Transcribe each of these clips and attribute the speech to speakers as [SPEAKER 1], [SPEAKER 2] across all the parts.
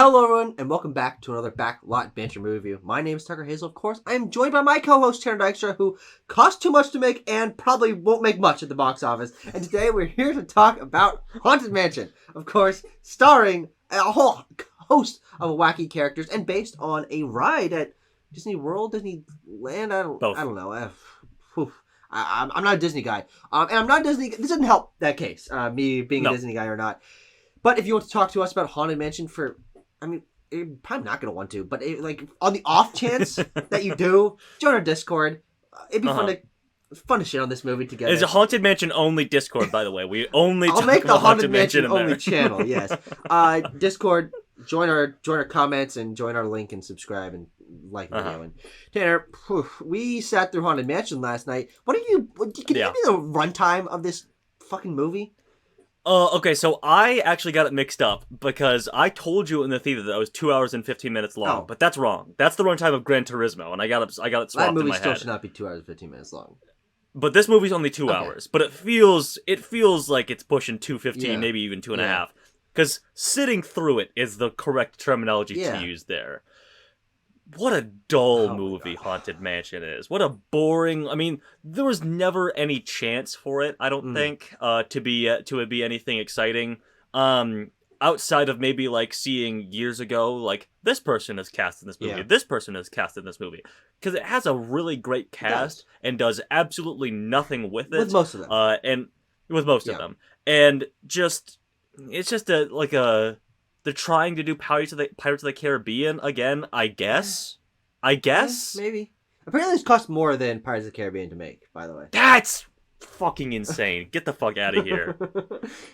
[SPEAKER 1] Hello everyone, and welcome back to another Backlot Banter movie review. My name is Tucker Hazel, of course. I am joined by my co-host, Tanner Dykstra, who cost too much to make and probably won't make much at the box office. And today we're here to talk about Haunted Mansion, of course, starring a whole host of wacky characters and based on a ride at Disney World, Disneyland, I don't know. I'm not a Disney guy. And I'm not a Disney. This doesn't help that case, me being a Disney guy or not. But if you want to talk to us about Haunted Mansion you're probably not going to want to, but on the off chance that you do, join our Discord. It'd be fun to shit on this movie together.
[SPEAKER 2] It's a Haunted Mansion only Discord, by the way. We only
[SPEAKER 1] I'll
[SPEAKER 2] talk
[SPEAKER 1] make the
[SPEAKER 2] about
[SPEAKER 1] Haunted Mansion
[SPEAKER 2] in
[SPEAKER 1] only
[SPEAKER 2] there.
[SPEAKER 1] channel. Yes, Discord. Join our comments and join our link and subscribe and like the video. And Tanner, we sat through Haunted Mansion last night. Can you give me the runtime of this fucking movie?
[SPEAKER 2] Okay, so I actually got it mixed up because I told you in the theater that it was 2 hours and 15 minutes long, but that's wrong. That's the runtime of Gran Turismo, and I got it swapped in my head.
[SPEAKER 1] That movie still should not be 2 hours and 15 minutes long.
[SPEAKER 2] But this movie's only 2 hours, but it feels like it's pushing 2:15, maybe even 2.5. Because sitting through it is the correct terminology to use there. What a dull movie Haunted Mansion is. What a boring... I mean, there was never any chance for it, I don't think, to be anything exciting. Outside of maybe, seeing years ago, this person is cast in this movie, this person is cast in this movie. Because it has a really great cast and does absolutely nothing with it.
[SPEAKER 1] With most of them.
[SPEAKER 2] Of them. And just... It's just they're trying to do Pirates of the Caribbean again, I guess.
[SPEAKER 1] Maybe. Apparently this cost more than Pirates of the Caribbean to make, by the way.
[SPEAKER 2] That's fucking insane. Get the fuck out of here.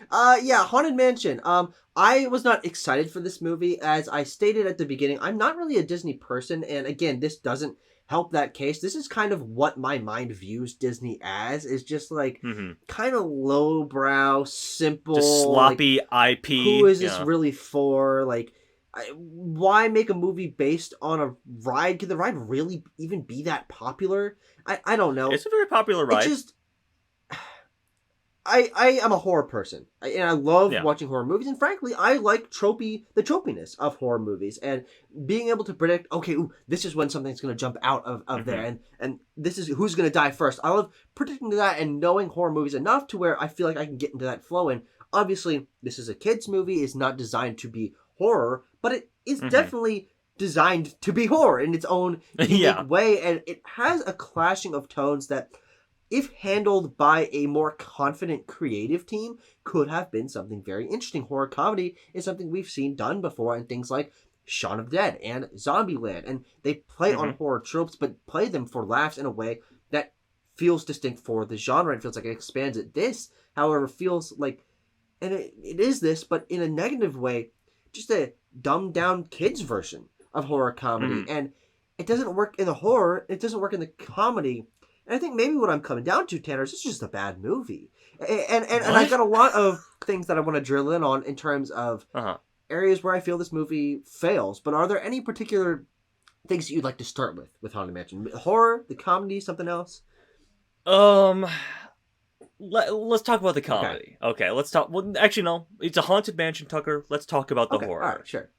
[SPEAKER 1] Haunted Mansion. I was not excited for this movie. As I stated at the beginning, I'm not really a Disney person, and again, this doesn't help that case. This is kind of what my mind views Disney as, is just kind of lowbrow, simple,
[SPEAKER 2] just sloppy IP.
[SPEAKER 1] Who is this really for? Why make a movie based on a ride? Could the ride really even be that popular? I don't know.
[SPEAKER 2] It's a very popular ride.
[SPEAKER 1] I am a horror person, and I love watching horror movies, and frankly, I like the tropiness of horror movies, and being able to predict, this is when something's going to jump out of there, and this is who's going to die first. I love predicting that and knowing horror movies enough to where I feel like I can get into that flow, and obviously, this is a kid's movie, it's not designed to be horror, but it is definitely designed to be horror in its own unique way, and it has a clashing of tones that, if handled by a more confident creative team, could have been something very interesting. Horror comedy is something we've seen done before in things like Shaun of the Dead and Zombieland. And they play on horror tropes, but play them for laughs in a way that feels distinct for the genre and feels like it expands it. This, however, feels like, and it is this, but in a negative way, just a dumbed-down kids version of horror comedy. And it doesn't work in the horror, it doesn't work in the comedy. And I think maybe what I'm coming down to, Tanner, is it's just a bad movie. And I've got a lot of things that I want to drill in on in terms of areas where I feel this movie fails. But are there any particular things that you'd like to start with Haunted Mansion? Horror, the comedy, something else?
[SPEAKER 2] Let's talk about the comedy. Okay, let's talk... Well, actually, no. It's a Haunted Mansion, Tucker. Let's talk about the horror.
[SPEAKER 1] All right, sure.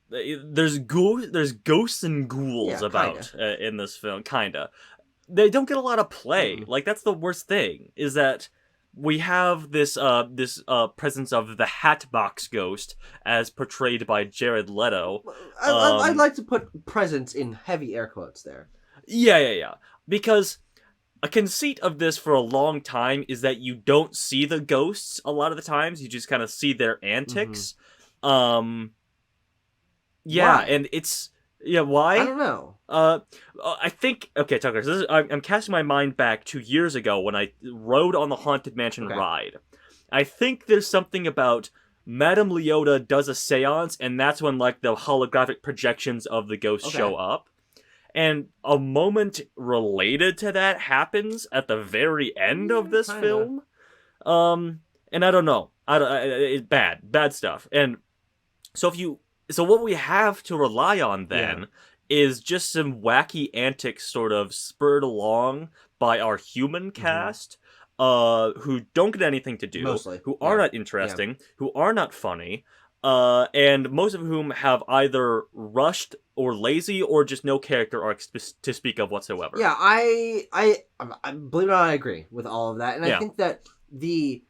[SPEAKER 2] There's ghosts and ghouls in this film, kinda. They don't get a lot of play. That's the worst thing, is that we have this presence of the Hatbox Ghost as portrayed by Jared Leto.
[SPEAKER 1] I'd like to put presence in heavy air quotes there.
[SPEAKER 2] Yeah. Because a conceit of this for a long time is that you don't see the ghosts a lot of the times. You just kind of see their antics. Why? And it's... Yeah, why?
[SPEAKER 1] I don't know.
[SPEAKER 2] I think... Okay, Tucker, I'm casting my mind back 2 years ago when I rode on the Haunted Mansion ride. I think there's something about Madame Leota does a seance, and that's when, the holographic projections of the ghosts show up. And a moment related to that happens at the very end of this film. And I don't know. It's bad stuff. And so what we have to rely on then is just some wacky antics sort of spurred along by our human cast, who don't get anything to do,
[SPEAKER 1] Mostly.
[SPEAKER 2] who are not interesting, who are not funny, and most of whom have either rushed or lazy or just no character arcs to speak of whatsoever.
[SPEAKER 1] Yeah, I believe it or not, I agree with all of that, and I think that the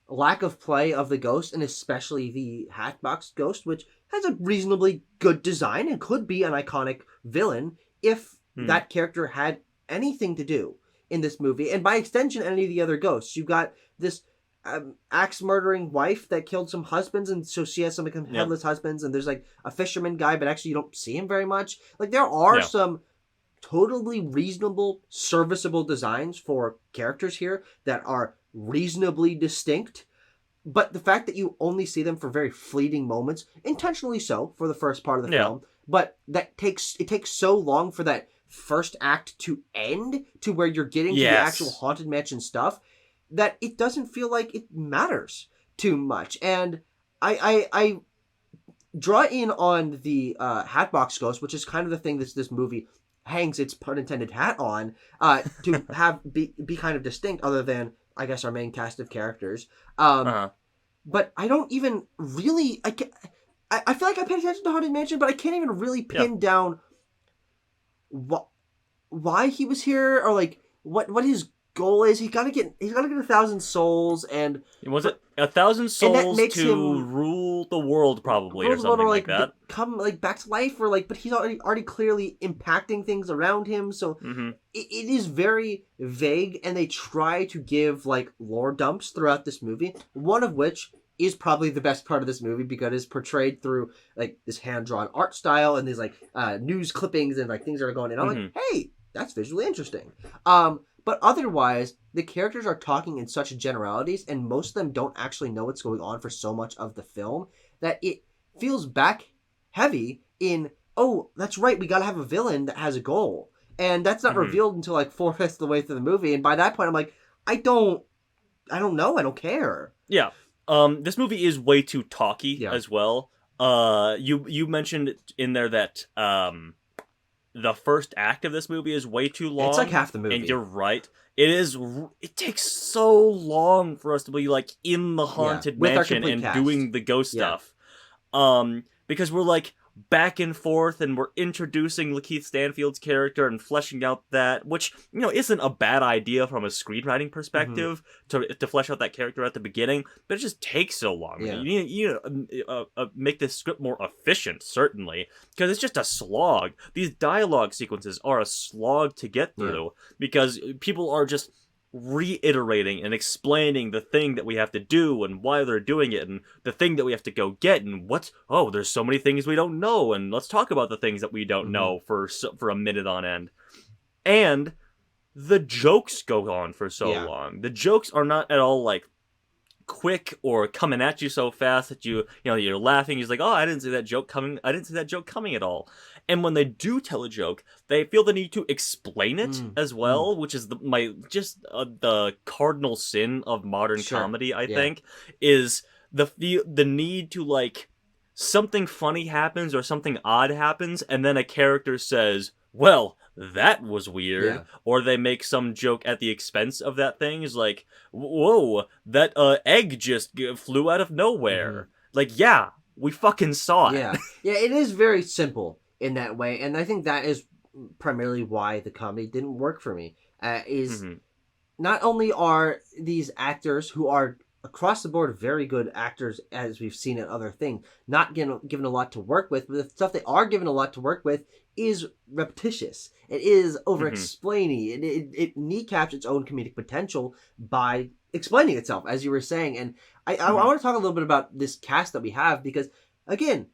[SPEAKER 1] lack of play of the ghost, and especially the Hatbox Ghost, which has a reasonably good design and could be an iconic villain if that character had anything to do in this movie, and by extension, any of the other ghosts. You got this axe-murdering wife that killed some husbands, and so she has some headless husbands, and there's like a fisherman guy, but actually you don't see him very much. Like, there are some totally reasonable, serviceable designs for characters here that are reasonably distinct, but the fact that you only see them for very fleeting moments, intentionally so, for the first part of the film, but it takes so long for that first act to end to where you're getting to the actual Haunted Mansion stuff, that it doesn't feel like it matters too much. And I draw in on the Hatbox Ghost, which is kind of the thing that this movie hangs its pun intended hat on, to be kind of distinct, other than, I guess, our main cast of characters. But I don't even really... I feel like I paid attention to Haunted Mansion, but I can't even really pin down why he was here, or like what his goal is. He's gotta get 1,000 souls, and
[SPEAKER 2] was it 1,000 souls to rule the world, probably, or something like that?
[SPEAKER 1] Come back to life, or but he's already clearly impacting things around him. So it is very vague, and they try to give lore dumps throughout this movie. One of which is probably the best part of this movie, because it's portrayed through this hand-drawn art style and these news clippings and things that are going in. I'm like, hey, that's visually interesting. But otherwise, the characters are talking in such generalities, and most of them don't actually know what's going on for so much of the film, that it feels back heavy in, oh, that's right, we gotta have a villain that has a goal. And that's not revealed until 4/5 of the way through the movie, and by that point I'm like, I don't know, I don't care.
[SPEAKER 2] Yeah. This movie is way too talky as well. You mentioned in there that the first act of this movie is way too long.
[SPEAKER 1] It's like half the movie.
[SPEAKER 2] And you're right. It takes so long for us to be in the Haunted Mansion and doing the ghost stuff. Because we're back and forth, and we're introducing LaKeith Stanfield's character and fleshing out that, which, isn't a bad idea from a screenwriting perspective to flesh out that character at the beginning, but it just takes so long. You need to make this script more efficient, certainly, because it's just a slog. These dialogue sequences are a slog to get through, because people are just reiterating and explaining the thing that we have to do and why they're doing it, and the thing that we have to go get, and there's so many things we don't know, and let's talk about the things that we don't know for a minute on end. And the jokes go on for so long. The jokes are not at all quick or coming at you so fast that you're laughing. He's like, oh, I didn't see that joke coming at all. And when they do tell a joke, they feel the need to explain it as well, which is the cardinal sin of modern comedy, I think, is the need to something funny happens or something odd happens, and then a character says, well, that was weird, or they make some joke at the expense of that thing. Is like, whoa, that egg just flew out of nowhere. We fucking saw it.
[SPEAKER 1] Yeah, it is very simple in that way, and I think that is primarily why the comedy didn't work for me. Not only are these actors, who are across the board very good actors, as we've seen in other things, not given a lot to work with, but the stuff they are given a lot to work with is repetitious. It is over-explaining. It kneecaps its own comedic potential by explaining itself, as you were saying. And I want to talk a little bit about this cast that we have, because, again,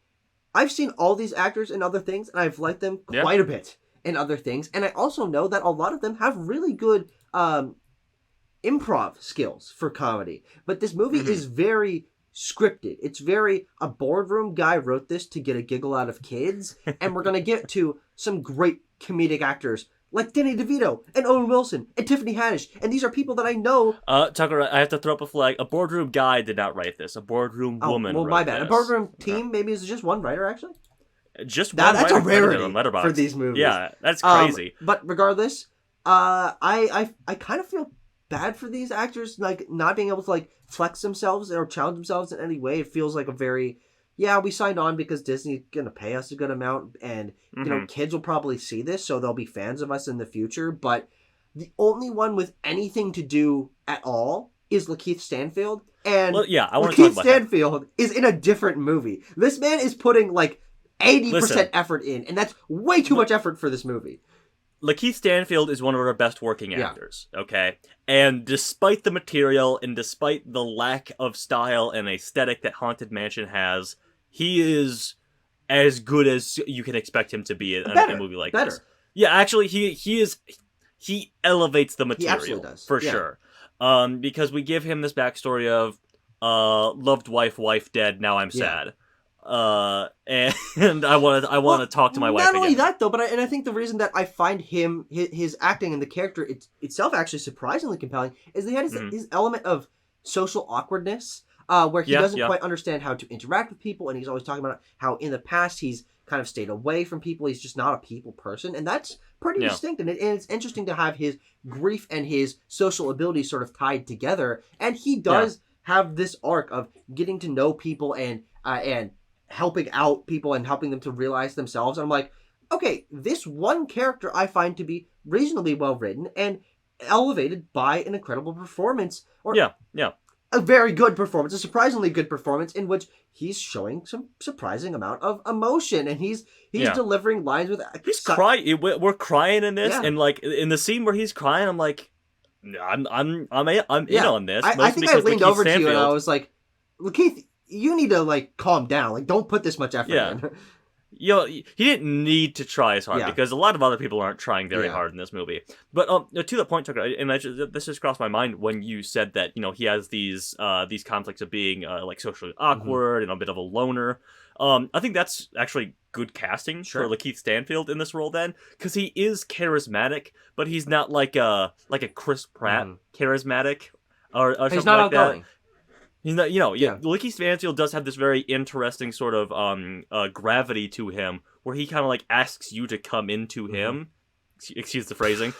[SPEAKER 1] I've seen all these actors in other things, and I've liked them quite a bit in other things. And I also know that a lot of them have really good improv skills for comedy. But this movie is very scripted. It's very, a boardroom guy wrote this to get a giggle out of kids, and we're going to get to some great comedic actors like Danny DeVito and Owen Wilson and Tiffany Haddish, and these are people that I know.
[SPEAKER 2] Tucker, I have to throw up a flag. A boardroom guy did not write this. A boardroom woman wrote
[SPEAKER 1] my bad.
[SPEAKER 2] This.
[SPEAKER 1] A boardroom team, maybe it's just one writer, actually?
[SPEAKER 2] Just one
[SPEAKER 1] that's
[SPEAKER 2] writer
[SPEAKER 1] a rarity
[SPEAKER 2] on Letterboxd.
[SPEAKER 1] for these movies.
[SPEAKER 2] Yeah, that's crazy.
[SPEAKER 1] But regardless, I kind of feel bad for these actors, not being able to flex themselves or challenge themselves in any way. It feels like a very yeah, we signed on because Disney's gonna pay us a good amount, and you know, kids will probably see this, so they'll be fans of us in the future. But the only one with anything to do at all is LaKeith Stanfield, and
[SPEAKER 2] Well, yeah, I want to talk
[SPEAKER 1] LaKeith
[SPEAKER 2] about
[SPEAKER 1] Stanfield is in a different movie. This man is putting like 80%
[SPEAKER 2] Listen.
[SPEAKER 1] effort in, and that's way too much effort for this movie.
[SPEAKER 2] LaKeith Stanfield is one of our best working actors, okay? And despite the material and despite the lack of style and aesthetic that Haunted Mansion has, he is as good as you can expect him to be in a movie like this. Yeah, actually, he elevates the material.
[SPEAKER 1] He absolutely does.
[SPEAKER 2] For sure. Because we give him this backstory of loved wife dead, now I'm sad. And I want to talk to my wife again.
[SPEAKER 1] Not only that though, but I think the reason that I find his acting and the character itself actually surprisingly compelling is that he had his element of social awkwardness, where he doesn't quite understand how to interact with people, and he's always talking about how in the past he's kind of stayed away from people. He's just not a people person, and that's pretty distinct. And it's interesting to have his grief and his social abilities sort of tied together. And he does have this arc of getting to know people and helping out people and helping them to realize themselves. And I'm like, okay, this one character I find to be reasonably well written and elevated by an incredible performance. A very good performance, a surprisingly good performance in which he's showing some surprising amount of emotion, and he's delivering lines with.
[SPEAKER 2] He's crying. We're crying in this, and like in the scene where he's crying, I'm like, I'm in on this.
[SPEAKER 1] I think I leaned over to you and I was like, LaKeith, you need to like calm down. Like, don't put this much effort in.
[SPEAKER 2] He didn't need to try as hard because a lot of other people aren't trying very hard in this movie. But to the point, Tucker, and this just crossed my mind when you said that he has these conflicts of being like socially awkward and a bit of a loner. I think that's actually good casting for LaKeith Stanfield in this role then, because he is charismatic, but he's not like a Chris Pratt charismatic or something
[SPEAKER 1] he's not
[SPEAKER 2] like
[SPEAKER 1] outgoing.
[SPEAKER 2] That. He's not, LaKeith Stanfield does have this very interesting sort of gravity to him, where he kind of like asks you to come into him. Excuse the phrasing.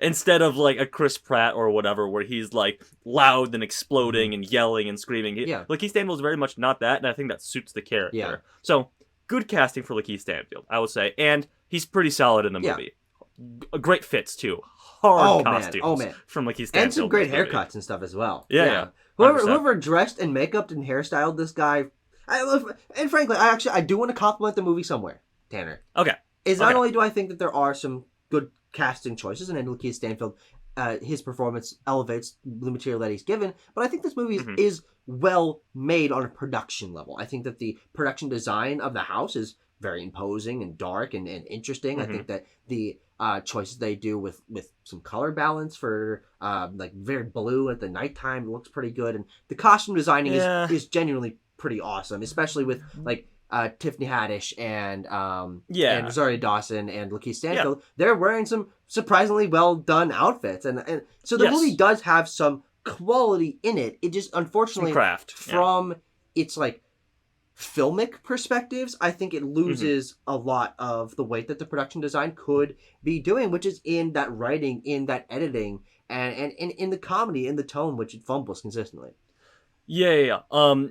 [SPEAKER 2] Instead of like a Chris Pratt or whatever, where he's like loud and exploding and yelling and screaming. LaKeith Stanfield is very much not that, and I think that suits the character.
[SPEAKER 1] Yeah.
[SPEAKER 2] So good casting for LaKeith Stanfield, I would say, and he's pretty solid in the movie. Great fits too. Hard costumes from LaKeith Stanfield,
[SPEAKER 1] and some great haircuts and stuff as well.
[SPEAKER 2] Yeah.
[SPEAKER 1] Whoever dressed and makeuped and hairstyled this guy, and frankly, I do want to compliment the movie somewhere, Tanner.
[SPEAKER 2] Okay.
[SPEAKER 1] Not only do I think that there are some good casting choices, and LaKeith Stanfield, his performance elevates the material that he's given, but I think this movie is well made on a production level. I think that the production design of the house is very imposing and dark and interesting. I think that the choices they do with some color balance for like very blue at the nighttime looks pretty good, and the costume designing is genuinely pretty awesome, especially with like Tiffany Haddish and Rosario Dawson and LaKeith Stanfield. They're wearing some surprisingly well done outfits, and so the movie does have some quality in it. It just unfortunately from its like filmic perspectives, I think it loses a lot of the weight that the production design could be doing, which is in that writing, in that editing, and in the comedy, in the tone, which it fumbles consistently.
[SPEAKER 2] I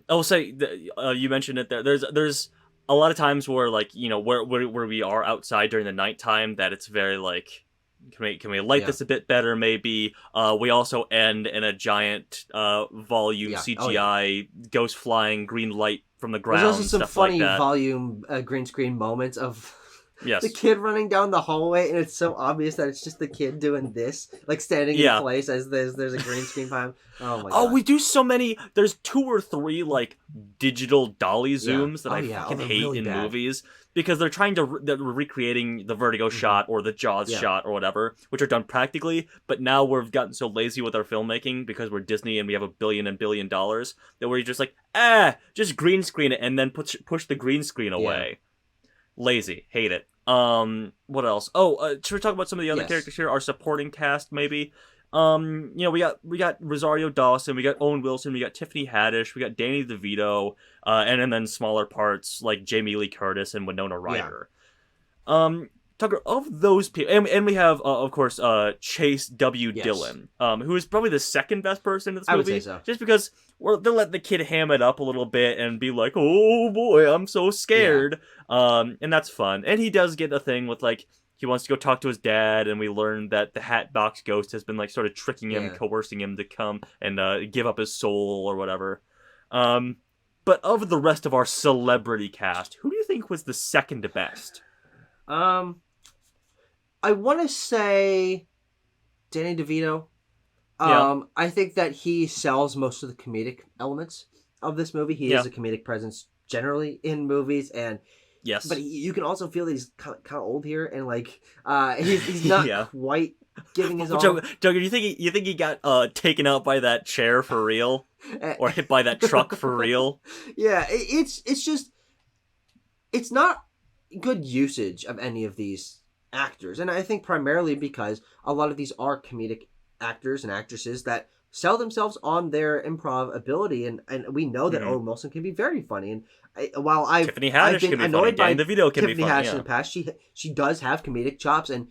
[SPEAKER 2] will say that, you mentioned it there. There's a lot of times where like where we are outside during the nighttime that it's very like, can we light this a bit better maybe? We also end in a giant volume CGI ghost flying green light from the ground.
[SPEAKER 1] There's also some
[SPEAKER 2] stuff
[SPEAKER 1] funny
[SPEAKER 2] like that.
[SPEAKER 1] volume green screen moments of the kid running down the hallway, and it's so obvious that it's just the kid doing this, like standing in place as there's a green screen behind him. Oh my god.
[SPEAKER 2] Oh, we do so many. There's 2 or 3 like digital dolly zooms that I fucking hate really in movies, because they're trying to they're recreating the Vertigo shot or the Jaws shot or whatever, which are done practically. But now we've gotten so lazy with our filmmaking because we're Disney and we have $1 billion that we're just like, just green screen it and then push the green screen away. Lazy, hate it. What else? Should we talk about some of the other characters here? Our supporting cast, maybe. We got Rosario Dawson, we got Owen Wilson, we got Tiffany Haddish, we got Danny DeVito, and then smaller parts like Jamie Lee Curtis and Winona Ryder. Tucker, of those people, and we have, of course, Chase W.
[SPEAKER 1] Yes.
[SPEAKER 2] Dillon, who is probably the second best person in this movie.
[SPEAKER 1] I would say so.
[SPEAKER 2] Just because they'll let the kid ham it up a little bit and be like, oh boy, I'm so scared. And that's fun. And he does get a thing with, like, he wants to go talk to his dad, and we learn that the Hatbox Ghost has been, like, sort of tricking him, coercing him to come and give up his soul or whatever. But of the rest of our celebrity cast, who do you think was the second best?
[SPEAKER 1] I want to say Danny DeVito. I think that he sells most of the comedic elements of this movie. He is a comedic presence generally in movies, and
[SPEAKER 2] yes,
[SPEAKER 1] but you can also feel that he's kind of old here, and like he's not quite giving his all.
[SPEAKER 2] Joe, you think he got taken out by that chair for real, or hit by that truck for real?
[SPEAKER 1] Yeah, it's just it's not good usage of any of these actors, and I think primarily because a lot of these are comedic actors and actresses that sell themselves on their improv ability, and we know that Owen Wilson can be very funny. And
[SPEAKER 2] Tiffany Haddish can be funny. Danny DeVito can
[SPEAKER 1] Tiffany
[SPEAKER 2] be funny.
[SPEAKER 1] Haddish in the past, she does have comedic chops, and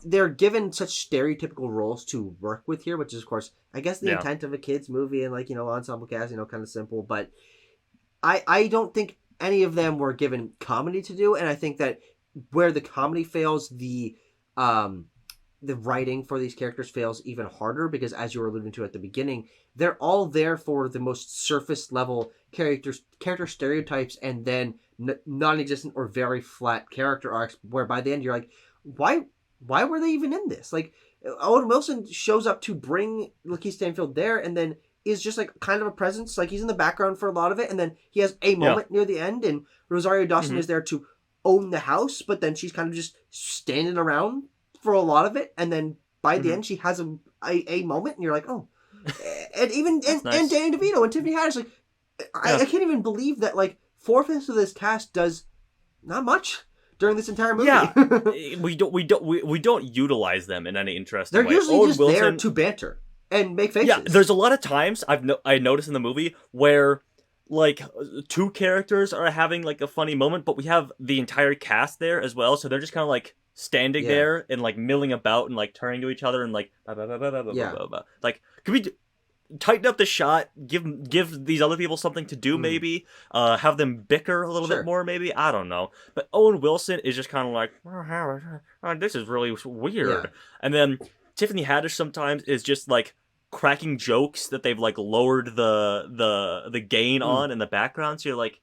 [SPEAKER 1] they're given such stereotypical roles to work with here, which is of course I guess the intent of a kids movie and like ensemble cast, kind of simple. But I don't think any of them were given comedy to do, and I think that where the comedy fails, the writing for these characters fails even harder, because as you were alluding to at the beginning, they're all there for the most surface level character stereotypes, and then non-existent or very flat character arcs, where by the end you're like, why were they even in this? Like, Owen Wilson shows up to bring LaKeith Stanfield there, and then is just like kind of a presence, like he's in the background for a lot of it, and then he has a moment near the end, and Rosario Dawson is there to own the house, but then she's kind of just standing around for a lot of it, and then by the end she has a moment, and you're like, oh. And even and Danny DeVito and Tiffany Haddish, like I can't even believe that like 4/5 of this cast does not much during this entire movie.
[SPEAKER 2] Yeah, we don't utilize them in any interesting way.
[SPEAKER 1] They're usually just there to banter and make faces.
[SPEAKER 2] Yeah, there's a lot of times I noticed in the movie where like two characters are having like a funny moment, but we have the entire cast there as well, so they're just kind of like standing there and like milling about and like turning to each other and like like, could we tighten up the shot, give these other people something to do, maybe have them bicker a little bit more, maybe, I don't know. But Owen Wilson is just kind of like, this is really weird. And then Tiffany Haddish sometimes is just like cracking jokes that they've like lowered the gain on in the background, so you're like,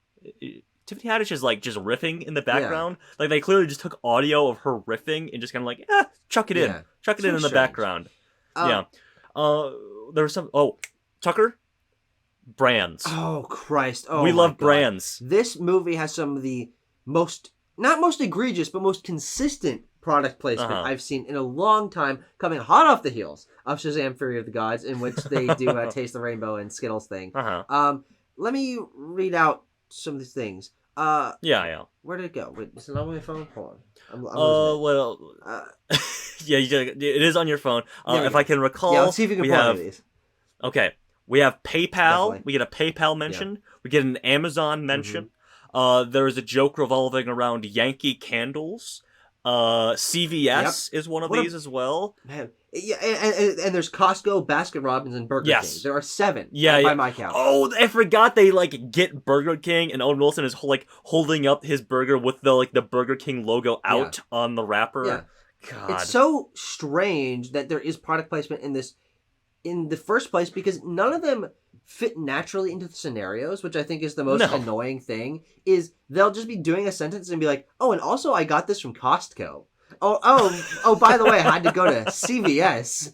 [SPEAKER 2] Tiffany Haddish is like just riffing in the background. Like they clearly just took audio of her riffing and just kind of like, chuck it in the background. There was some Tucker, brands.
[SPEAKER 1] Oh Christ!
[SPEAKER 2] We love brands.
[SPEAKER 1] This movie has some of the not most egregious, but most consistent product placement I've seen in a long time, coming hot off the heels of Shazam! Fury of the Gods, in which they do Taste the Rainbow and Skittles thing. Let me read out some of these things. Where did it go? Wait, is it on my phone? Hold on.
[SPEAKER 2] It is on your phone. If I can recall,
[SPEAKER 1] let's see if you can pull any of these.
[SPEAKER 2] Okay, we have PayPal.
[SPEAKER 1] Definitely.
[SPEAKER 2] We get a PayPal mention. We get an Amazon mention. There is a joke revolving around Yankee Candles. CVS is one of these as well.
[SPEAKER 1] Man. Yeah, and there's Costco, Baskin Robbins, and Burger King. There are 7 by my count.
[SPEAKER 2] Oh, I forgot they like get Burger King, and Owen Wilson is like holding up his burger with the Burger King logo out on the wrapper.
[SPEAKER 1] Yeah.
[SPEAKER 2] God.
[SPEAKER 1] It's so strange that there is product placement in this in the first place, because none of them fit naturally into the scenarios, which I think is the most annoying thing. Is they'll just be doing a sentence and be like, oh, and also I got this from Costco. Oh, by the way, I had to go to CVS.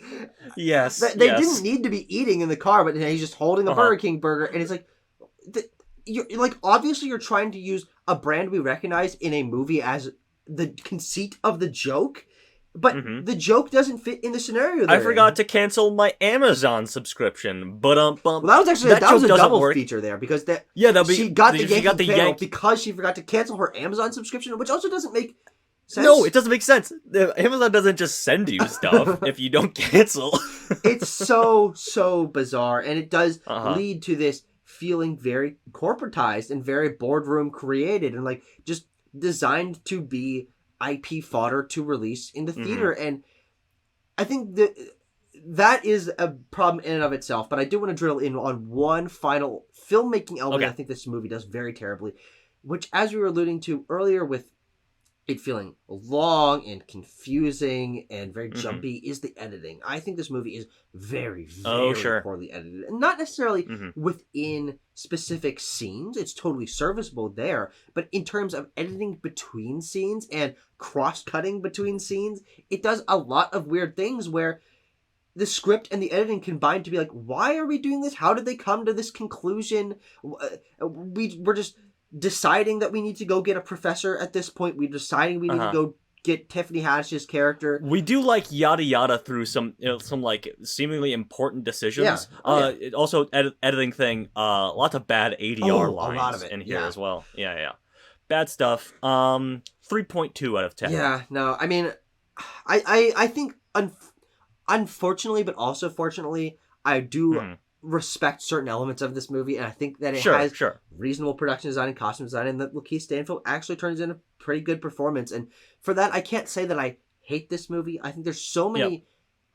[SPEAKER 2] Yes.
[SPEAKER 1] They didn't need to be eating in the car, but he's just holding a Burger King burger, and it's like, you're like, obviously you're trying to use a brand we recognize in a movie as the conceit of the joke, but the joke doesn't fit in the scenario.
[SPEAKER 2] I forgot to cancel my Amazon subscription, but
[SPEAKER 1] well, that was actually that was a double feature there, because she got the Yankee because she forgot to cancel her Amazon subscription, which also doesn't make sense.
[SPEAKER 2] No, it doesn't make sense. Amazon doesn't just send you stuff if you don't cancel.
[SPEAKER 1] It's so bizarre, and it does lead to this feeling very corporatized and very boardroom created, and like just designed to be IP fodder to release in the theater. And I think that is a problem in and of itself, but I do want to drill in on one final filmmaking element I think this movie does very terribly, which, as we were alluding to earlier with it feeling long and confusing and very jumpy, is the editing. I think this movie is very, very poorly edited. And not necessarily within specific scenes. It's totally serviceable there. But in terms of editing between scenes and cross-cutting between scenes, it does a lot of weird things where the script and the editing combine to be like, why are we doing this? How did they come to this conclusion? We're just deciding that we need to go get a professor at this point. We're deciding we need to go get Tiffany Haddish's character.
[SPEAKER 2] We do like yada yada through some like seemingly important decisions. Also editing thing. Lots of bad ADR lines a lot of it. In here as well. Yeah. Bad stuff. 3.2 out of 10.
[SPEAKER 1] Yeah. No. I mean, I think unfortunately, but also fortunately, I do respect certain elements of this movie, and I think that it has reasonable production design and costume design, and that LaKeith Stanfield actually turns in a pretty good performance. And for that, I can't say that I hate this movie. I think there's so many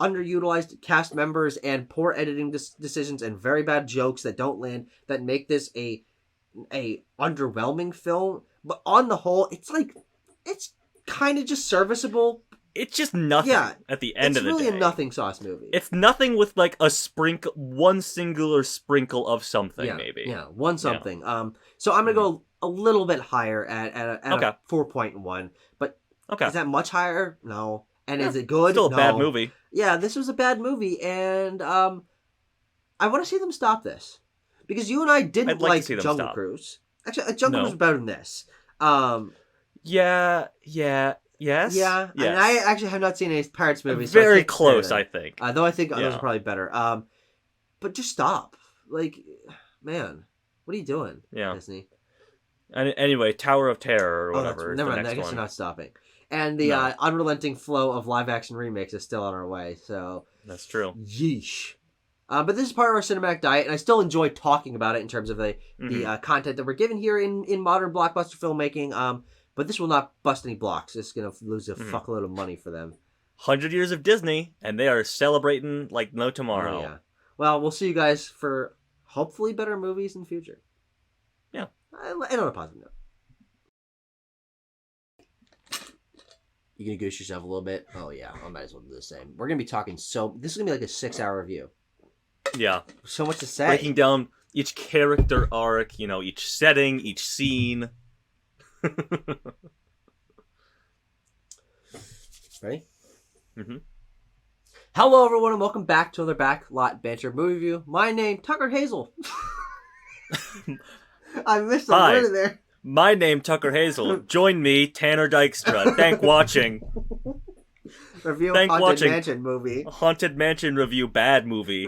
[SPEAKER 1] underutilized cast members and poor editing decisions and very bad jokes that don't land that make this a underwhelming film. But on the whole, it's kind of just serviceable.
[SPEAKER 2] It's just nothing at the end of the day.
[SPEAKER 1] It's really a nothing sauce movie.
[SPEAKER 2] It's nothing with like one singular sprinkle of something, maybe.
[SPEAKER 1] Yeah, one something. Yeah. So I'm going to go a little bit higher at a 4.1. But is that much higher? No. And is it good?
[SPEAKER 2] Still a bad movie.
[SPEAKER 1] Yeah, this was a bad movie. And I want to see them stop this. Because you and I didn't like Jungle Cruise. Actually, Jungle Cruise was better than this.
[SPEAKER 2] Yes.
[SPEAKER 1] Yeah, and I actually have not seen any Pirates movies.
[SPEAKER 2] Very close, I think.
[SPEAKER 1] Though I think those are probably better. But just stop. Like, man, what are you doing, Disney?
[SPEAKER 2] Anyway, Tower of Terror or whatever.
[SPEAKER 1] Never mind, I guess you're not stopping. And the unrelenting flow of live-action remakes is still on our way, so...
[SPEAKER 2] That's true.
[SPEAKER 1] Yeesh. But this is part of our cinematic diet, and I still enjoy talking about it in terms of the content that we're given here in modern blockbuster filmmaking. But this will not bust any blocks. It's going to lose a fuckload of money for them.
[SPEAKER 2] 100 years of Disney, and they are celebrating like no tomorrow.
[SPEAKER 1] Oh, yeah. Well, we'll see you guys for hopefully better movies in the future.
[SPEAKER 2] Yeah.
[SPEAKER 1] And on a positive note. You going to goose yourself a little bit? Oh, yeah. I might as well do the same. We're going to be talking This is going to be like a 6-hour review.
[SPEAKER 2] Yeah.
[SPEAKER 1] So much to say.
[SPEAKER 2] Breaking down each character arc, each setting, each scene.
[SPEAKER 1] Ready? Hello, everyone, and welcome back to another Backlot Banter movie review. My name, Tucker Hazel. I missed a word in there.
[SPEAKER 2] My name, Tucker Hazel. Join me, Tanner Dykstra. Thank watching.
[SPEAKER 1] Review Haunted Mansion movie.
[SPEAKER 2] Haunted Mansion review bad movie.